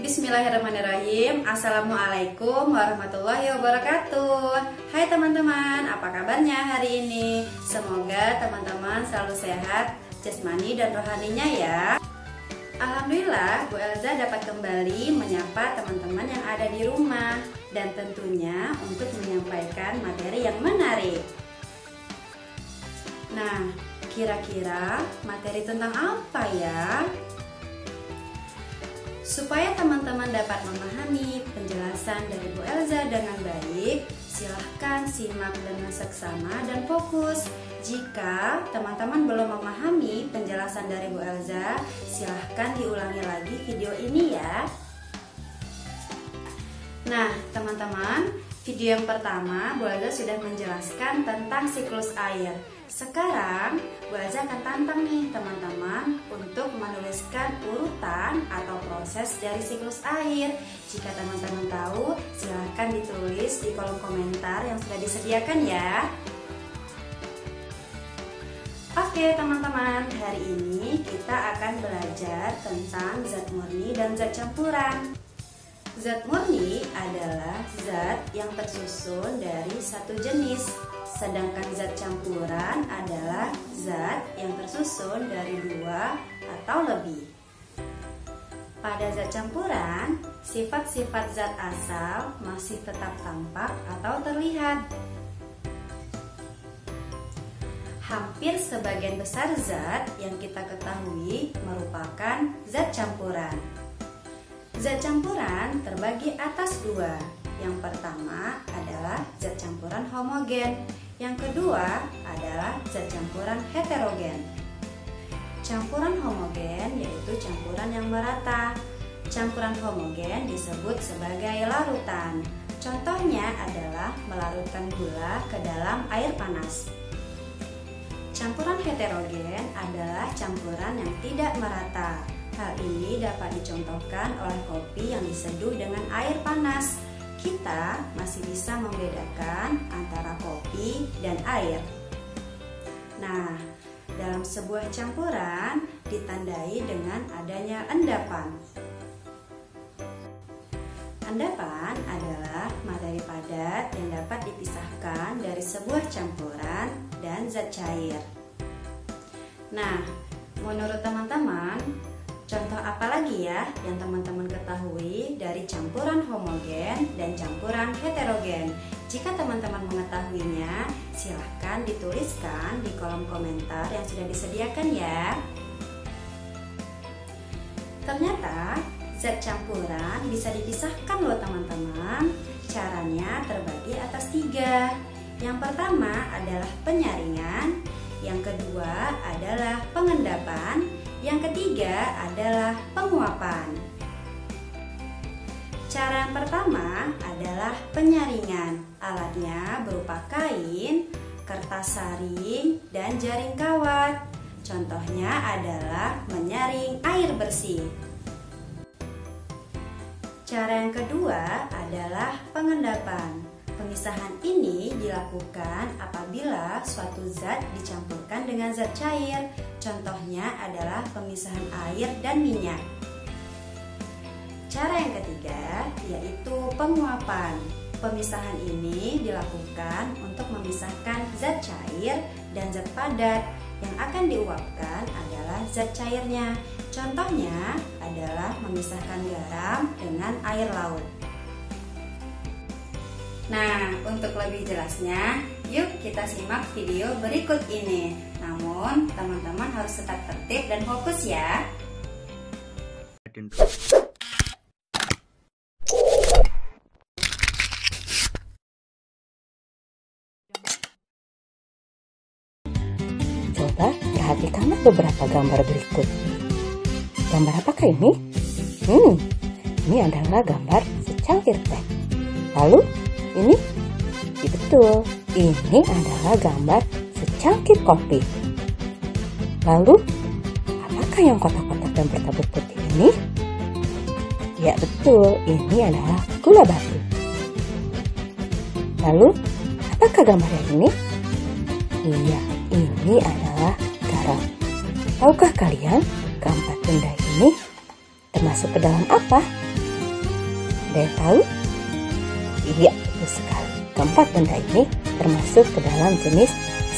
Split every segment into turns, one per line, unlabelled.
Bismillahirrahmanirrahim. Assalamualaikum warahmatullahi wabarakatuh. Hai teman-teman, apa kabarnya hari ini? Semoga teman-teman selalu sehat jasmani dan rohaninya ya. Alhamdulillah, Bu Elza dapat kembali menyapa teman-teman yang ada di rumah dan tentunya untuk menyampaikan materi yang menarik. Nah, kira-kira materi tentang apa ya? Supaya teman-teman dapat memahami penjelasan dari Bu Elza dengan baik, silahkan simak dengan seksama dan fokus. Jika teman-teman belum memahami penjelasan dari Bu Elza, silahkan diulangi lagi video ini ya. Nah, teman-teman, video yang pertama Bu Elza sudah menjelaskan tentang siklus air. Sekarang Bu Elza akan tantang nih teman-teman untuk menuliskan urutan atau proses dari siklus air. Jika teman-teman tahu, silahkan ditulis di kolom komentar yang sudah disediakan ya. Oke teman-teman, hari ini kita akan belajar tentang zat murni dan zat campuran. Zat murni adalah zat yang tersusun dari satu jenis, sedangkan zat campuran adalah zat yang tersusun dari dua atau lebih. Pada zat campuran, sifat-sifat zat asal masih tetap tampak atau terlihat. Hampir sebagian besar zat yang kita ketahui merupakan zat campuran. Zat campuran terbagi atas dua. Yang pertama adalah zat campuran homogen. Yang kedua adalah zat campuran heterogen. Campuran homogen yaitu campuran yang merata. Campuran homogen disebut sebagai larutan. Contohnya adalah melarutkan gula ke dalam air panas. Campuran heterogen adalah campuran yang tidak merata. Hal ini dapat dicontohkan oleh kopi yang diseduh dengan air panas. Kita masih bisa membedakan antara kopi dan air. Nah, dalam sebuah campuran ditandai dengan adanya endapan. Endapan adalah materi padat yang dapat dipisahkan dari sebuah campuran dan zat cair. Nah, menurut teman-teman, contoh apa lagi ya yang teman-teman ketahui dari campuran homogen dan campuran heterogen? Jika teman-teman mengetahuinya, silahkan dituliskan di kolom komentar yang sudah disediakan ya. Ternyata zat campuran bisa dipisahkan loh teman-teman. Caranya terbagi atas tiga. Yang pertama adalah penyaringan, yang kedua adalah pengendapan, yang ketiga adalah penguapan. Cara yang pertama adalah penyaringan. Alatnya berupa kain, kertas saring, dan jaring kawat. Contohnya adalah menyaring air bersih. Cara yang kedua adalah pengendapan. Pemisahan ini dilakukan apabila suatu zat dicampurkan dengan zat cair. Contohnya adalah pemisahan air dan minyak. Cara yang ketiga yaitu penguapan. Pemisahan ini dilakukan untuk memisahkan zat cair dan zat padat. Yang akan diuapkan adalah zat cairnya. Contohnya adalah memisahkan garam dengan air laut. Nah, untuk lebih jelasnya, yuk kita simak video berikut ini. Namun, teman-teman harus tetap tertib dan fokus ya.
Coba perhatikanlah beberapa gambar berikut. Gambar apakah ini? Ini adalah gambar secangkir teh. Lalu, ini? Betul, ini adalah gambar secangkir kopi. Lalu, apakah yang kotak-kotak dan bertabur putih ini? Ya betul, ini adalah gula batu. Lalu, apakah gambar yang ini? Iya, ini adalah garam. Tahukah kalian gambar benda ini termasuk ke dalam apa? Ada yang tahu? Iya, betul sekali. Keempat benda ini termasuk ke dalam jenis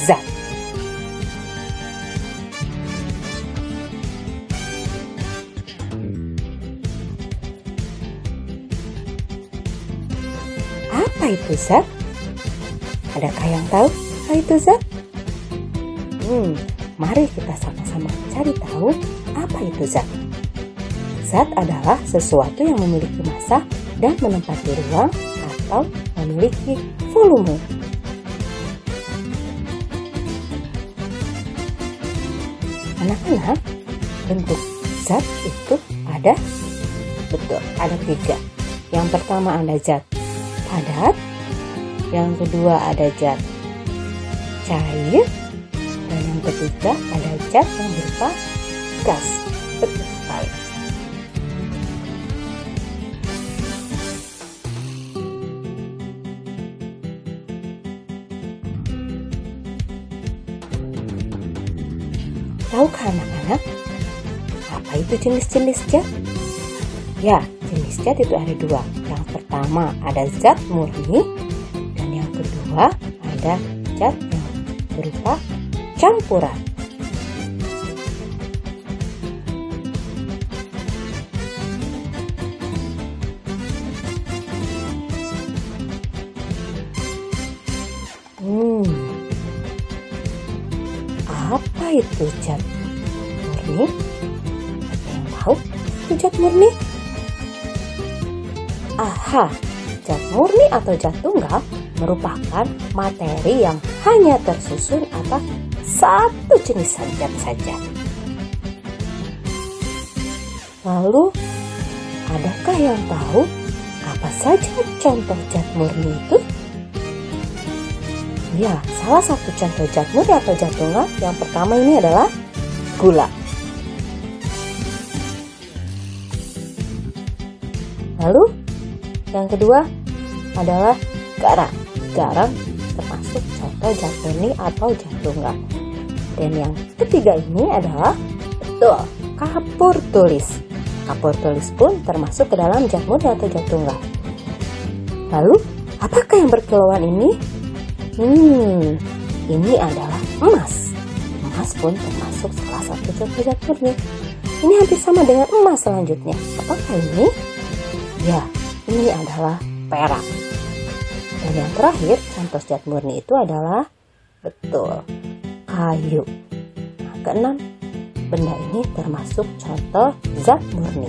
zat. Apa itu zat? Adakah yang tahu apa itu zat? Mari kita sama-sama cari tahu apa itu zat. Zat adalah sesuatu yang memiliki massa dan menempati ruang atau memiliki volume. Anak-anak, bentuk zat itu ada? Betul, ada 3. Yang pertama ada zat padat, yang kedua ada zat cair, dan yang ketiga ada zat yang berupa gas. Betul sekali. Tahukah anak-anak apa itu jenis-jenis zat? Ya, jenis zat itu ada 2. Yang pertama ada zat murni, dan yang kedua ada zat yang berupa campuran. Apa itu zat murni? Ada yang tahu itu zat murni? Aha, zat murni atau zat tunggal merupakan materi yang hanya tersusun atas satu jenis zat saja. Lalu, adakah yang tahu apa saja contoh zat murni itu? Ya, salah satu contoh zat murni atau zat tunggal yang pertama ini adalah gula. Lalu, yang kedua adalah garam. Garam termasuk contoh zat murni atau zat tunggal. Dan yang ketiga ini adalah betul, kapur tulis. Kapur tulis pun termasuk ke dalam zat murni atau zat tunggal. Lalu, apakah yang berkilauan ini? Ini adalah emas. Emas pun termasuk salah satu contoh zat murni. Ini hampir sama dengan emas selanjutnya. Apakah ini? Ya, ini adalah perak. Dan yang terakhir, contoh zat murni itu adalah betul, kayu. Nah, keenam, benda ini termasuk contoh zat murni.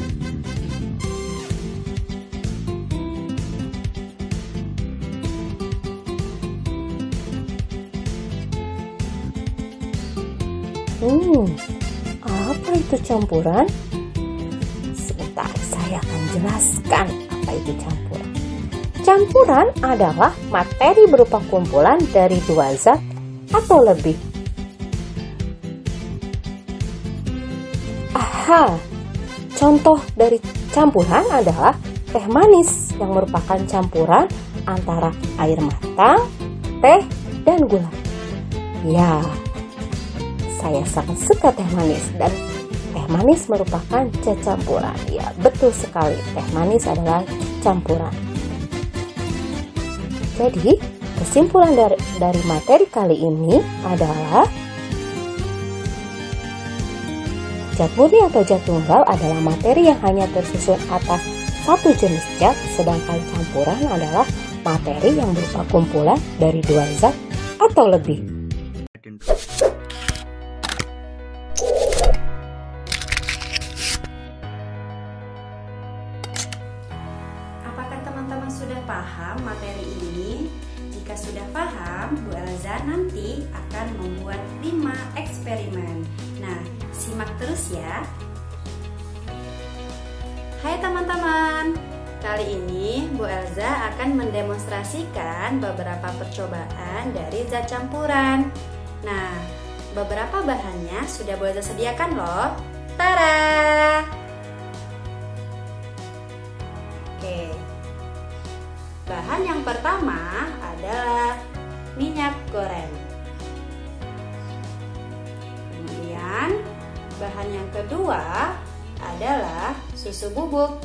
Apa itu campuran? Sebentar, saya akan jelaskan apa itu campuran. Campuran adalah materi berupa kumpulan dari 2 zat atau lebih. Aha, contoh dari campuran adalah teh manis yang merupakan campuran antara air matang, teh, dan gula. Ya, saya sangat suka teh manis dan teh manis merupakan zat campuran. Ya, betul sekali. Teh manis adalah campuran. Jadi, kesimpulan dari materi kali ini adalah zat murni atau zat tunggal adalah materi yang hanya tersusun atas satu jenis zat, sedangkan campuran adalah materi yang berupa kumpulan dari 2 zat atau lebih.
Apakah teman-teman sudah paham materi ini? Jika sudah paham, Bu Elza nanti akan membuat 5 eksperimen. Nah, simak terus ya. Hai teman-teman, kali ini Bu Elza akan mendemonstrasikan beberapa percobaan dari zat campuran. Nah, beberapa bahannya sudah Bu Elza sediakan loh. Tara! Oke, bahan yang pertama adalah minyak goreng. Kemudian bahan yang kedua adalah susu bubuk.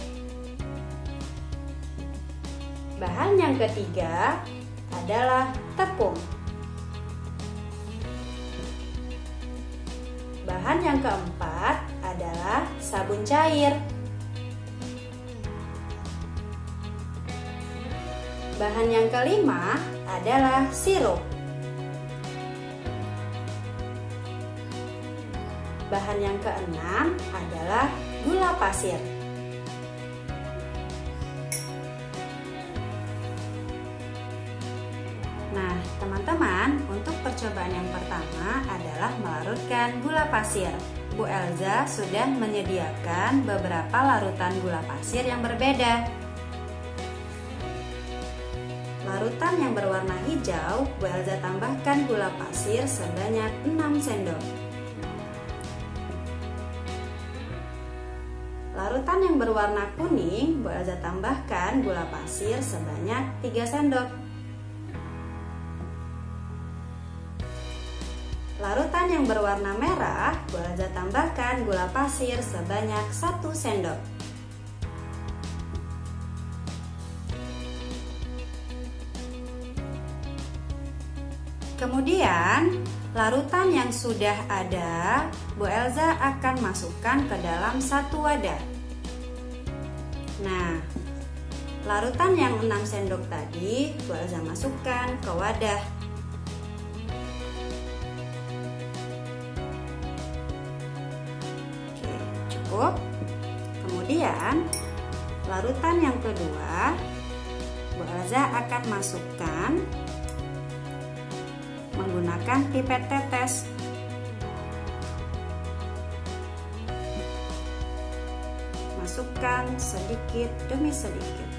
Bahan yang ketiga adalah tepung. Bahan yang keempat adalah sabun cair. Bahan yang kelima adalah sirup. Bahan yang keenam adalah gula pasir. Nah, teman-teman, untuk percobaan yang pertama adalah melarutkan gula pasir. Bu Elza sudah menyediakan beberapa larutan gula pasir yang berbeda. Larutan yang berwarna hijau, Bu Elza tambahkan gula pasir sebanyak 6 sendok. Larutan yang berwarna kuning, Bu Elza tambahkan gula pasir sebanyak 3 sendok. Larutan yang berwarna merah, Bu Elza tambahkan gula pasir sebanyak 1 sendok. Kemudian, larutan yang sudah ada, Bu Elza akan masukkan ke dalam satu wadah. Nah, larutan yang 6 sendok tadi, Bu Elza masukkan ke wadah. Cukup. Kemudian larutan yang kedua Bu Elza akan masukkan menggunakan pipet tetes. Masukkan sedikit demi sedikit.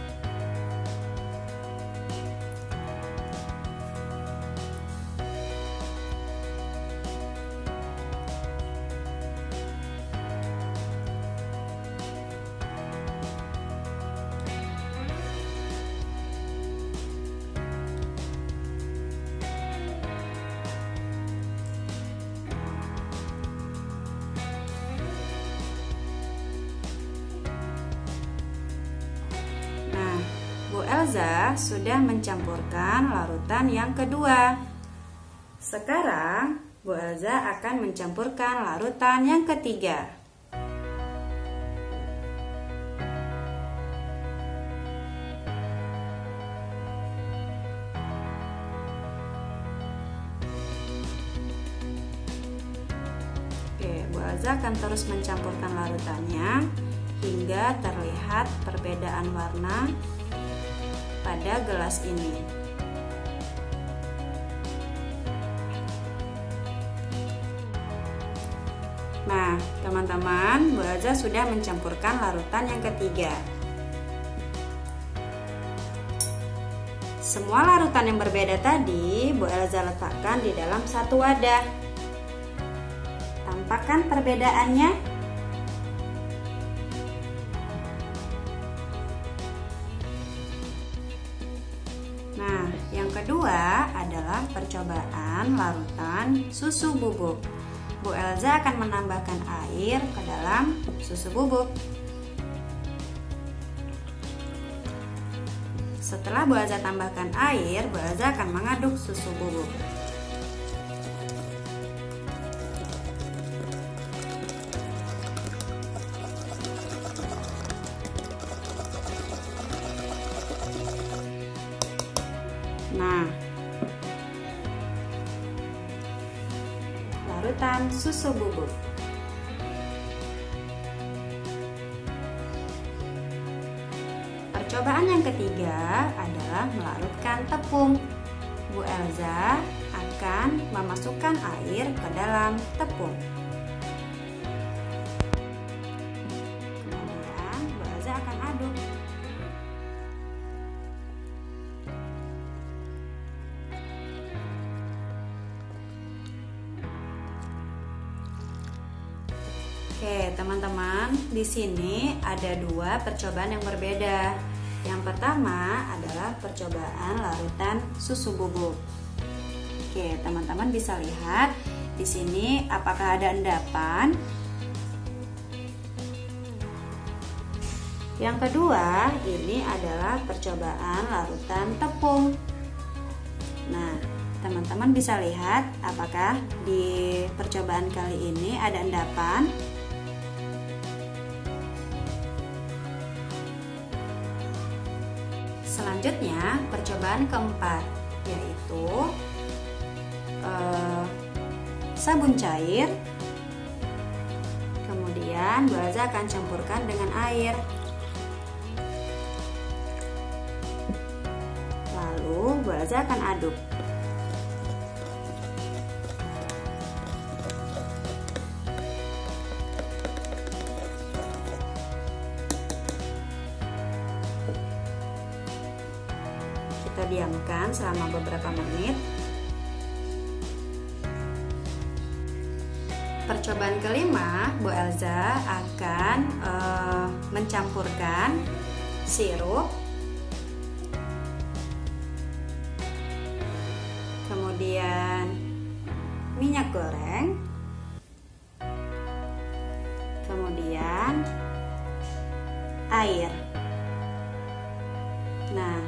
Bu Elza sudah mencampurkan larutan yang kedua. Sekarang Bu Elza akan mencampurkan larutan yang ketiga. Oke, Bu Elza akan terus mencampurkan larutannya hingga terlihat perbedaan warna pada gelas ini. Nah, teman-teman, Bu Elza sudah mencampurkan larutan yang ketiga. Semua larutan yang berbeda tadi Bu Elza letakkan di dalam satu wadah. Tampakkan perbedaannya? Nah, yang kedua adalah percobaan larutan susu bubuk. Bu Elza akan menambahkan air ke dalam susu bubuk. Setelah Bu Elza tambahkan air, Bu Elza akan mengaduk susu bubuk. Nah, larutan susu bubuk. Percobaan yang ketiga adalah melarutkan tepung. Bu Elza akan memasukkan air ke dalam tepung. Kemudian Bu Elza akan aduk. Oke, teman-teman, di sini ada dua percobaan yang berbeda. Yang pertama adalah percobaan larutan susu bubuk. Oke, teman-teman bisa lihat di sini apakah ada endapan. Yang kedua, ini adalah percobaan larutan tepung. Nah, teman-teman bisa lihat apakah di percobaan kali ini ada endapan. Selanjutnya, percobaan keempat, yaitu sabun cair. Kemudian Bu Elza akan campurkan dengan air. Lalu Bu Elza akan aduk. Kita diamkan selama beberapa menit. Percobaan kelima, Bu Elza akan mencampurkan sirup, kemudian minyak goreng, kemudian air. Nah,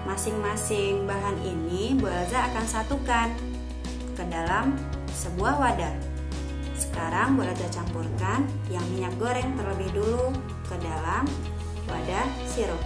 masing-masing bahan ini Bu Elza akan satukan ke dalam sebuah wadah. Sekarang Bu Elza campurkan yang minyak goreng terlebih dulu ke dalam wadah sirup.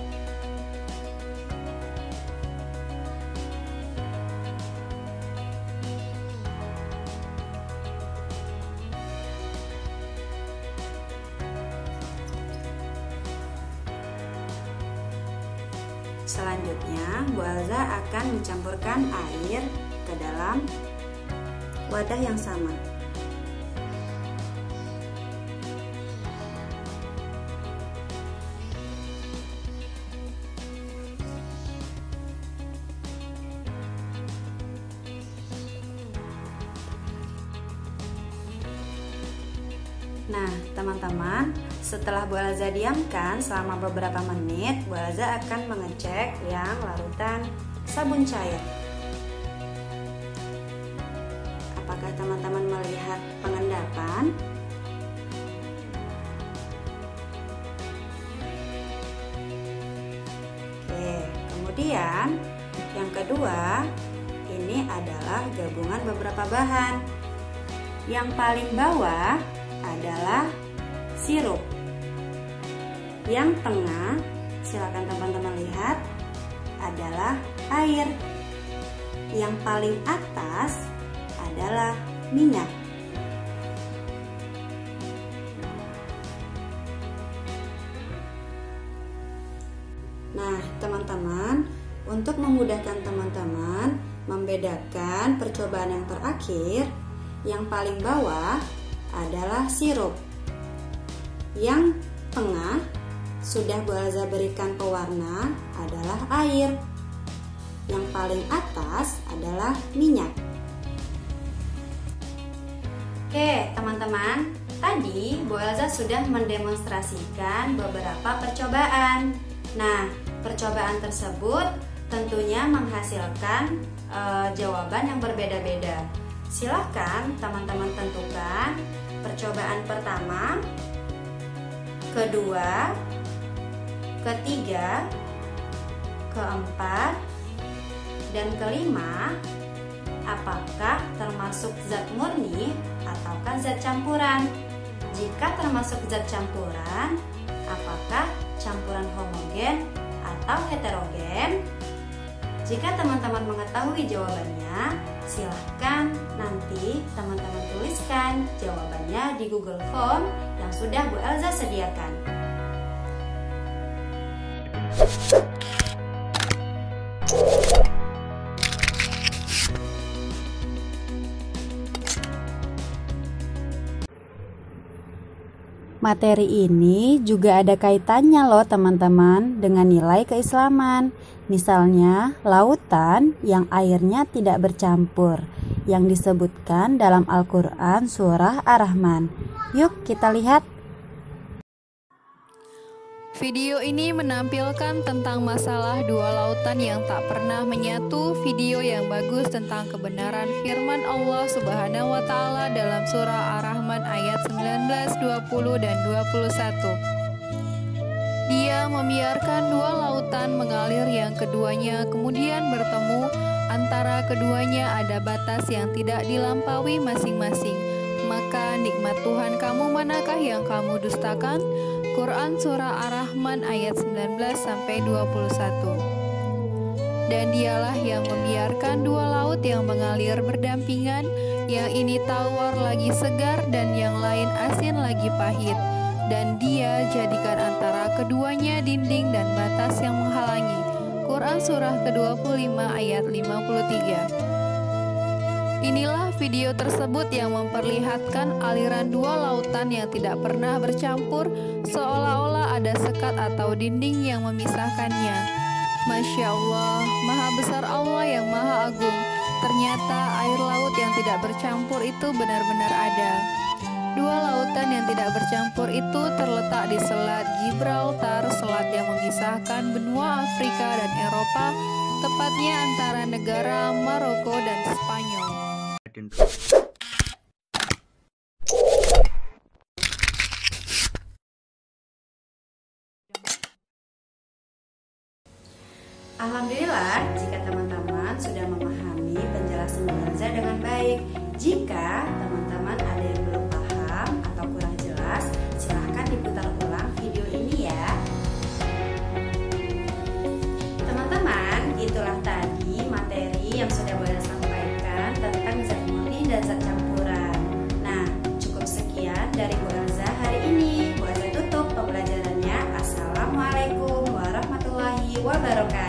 Selanjutnya, Bu Elza akan mencampurkan air ke dalam wadah yang sama. Nah, teman-teman, setelah Bu Elza diamkan selama beberapa menit, Bu Elza akan mengecek yang larutan sabun cair. Apakah teman-teman melihat pengendapan? Oke, kemudian yang kedua, ini adalah gabungan beberapa bahan. Yang paling bawah adalah sirup. Yang tengah, silakan teman-teman lihat, adalah air. Yang paling atas adalah minyak. Nah, teman-teman, untuk memudahkan teman-teman membedakan percobaan yang terakhir, yang paling bawah adalah sirup. Yang tengah sudah Bu Elza berikan pewarna adalah air. Yang paling atas adalah minyak. Oke, teman-teman, tadi Bu Elza sudah mendemonstrasikan beberapa percobaan. Nah, percobaan tersebut tentunya menghasilkan jawaban yang berbeda-beda. Silahkan teman-teman tentukan percobaan pertama, kedua, ketiga, keempat, dan kelima. Apakah termasuk zat murni ataukah zat campuran? Jika termasuk zat campuran, apakah campuran homogen atau heterogen? Jika teman-teman mengetahui jawabannya, silahkan nanti teman-teman tuliskan jawabannya di Google Form yang sudah Bu Elza sediakan. Materi ini juga ada kaitannya loh teman-teman dengan nilai keislaman. Misalnya lautan yang airnya tidak bercampur yang disebutkan dalam Al-Quran surah Ar-Rahman. Yuk kita lihat.
Video ini menampilkan tentang masalah dua lautan yang tak pernah menyatu. Video yang bagus tentang kebenaran firman Allah Subhanahu wa Ta'ala dalam surah Ar-Rahman ayat 19, 20 dan 21. Dia membiarkan dua lautan mengalir yang keduanya kemudian bertemu. Antara keduanya ada batas yang tidak dilampaui masing-masing. Maka nikmat Tuhan kamu manakah yang kamu dustakan? Quran Surah Ar-Rahman ayat 19-21. Dan dialah yang membiarkan dua laut yang mengalir berdampingan, yang ini tawar lagi segar dan yang lain asin lagi pahit. Dan dia jadikan antara keduanya dinding dan batas yang menghalangi. Quran Surah ke-25 ayat 53. Inilah video tersebut yang memperlihatkan aliran dua lautan yang tidak pernah bercampur, seolah-olah ada sekat atau dinding yang memisahkannya. Masya Allah, maha besar Allah yang maha agung. Ternyata air laut yang tidak bercampur itu benar-benar ada. Dua lautan yang tidak bercampur itu terletak di Selat Gibraltar, selat yang memisahkan benua Afrika dan Eropa, tepatnya antara negara Maroko dan Spanyol.
Alhamdulillah jika teman-teman sudah memahami penjelasan Ustazah dengan baik. Jika teman-teman ada yang belum paham atau kurang jelas, silahkan diputar ulang video ini ya. Teman-teman, itulah tadi materi yang sudah Ustazah sampaikan tentang zat murni dan zat campuran. Nah, cukup sekian dari Ustazah hari ini. Ustazah tutup pembelajarannya. Assalamualaikum warahmatullahi wabarakatuh.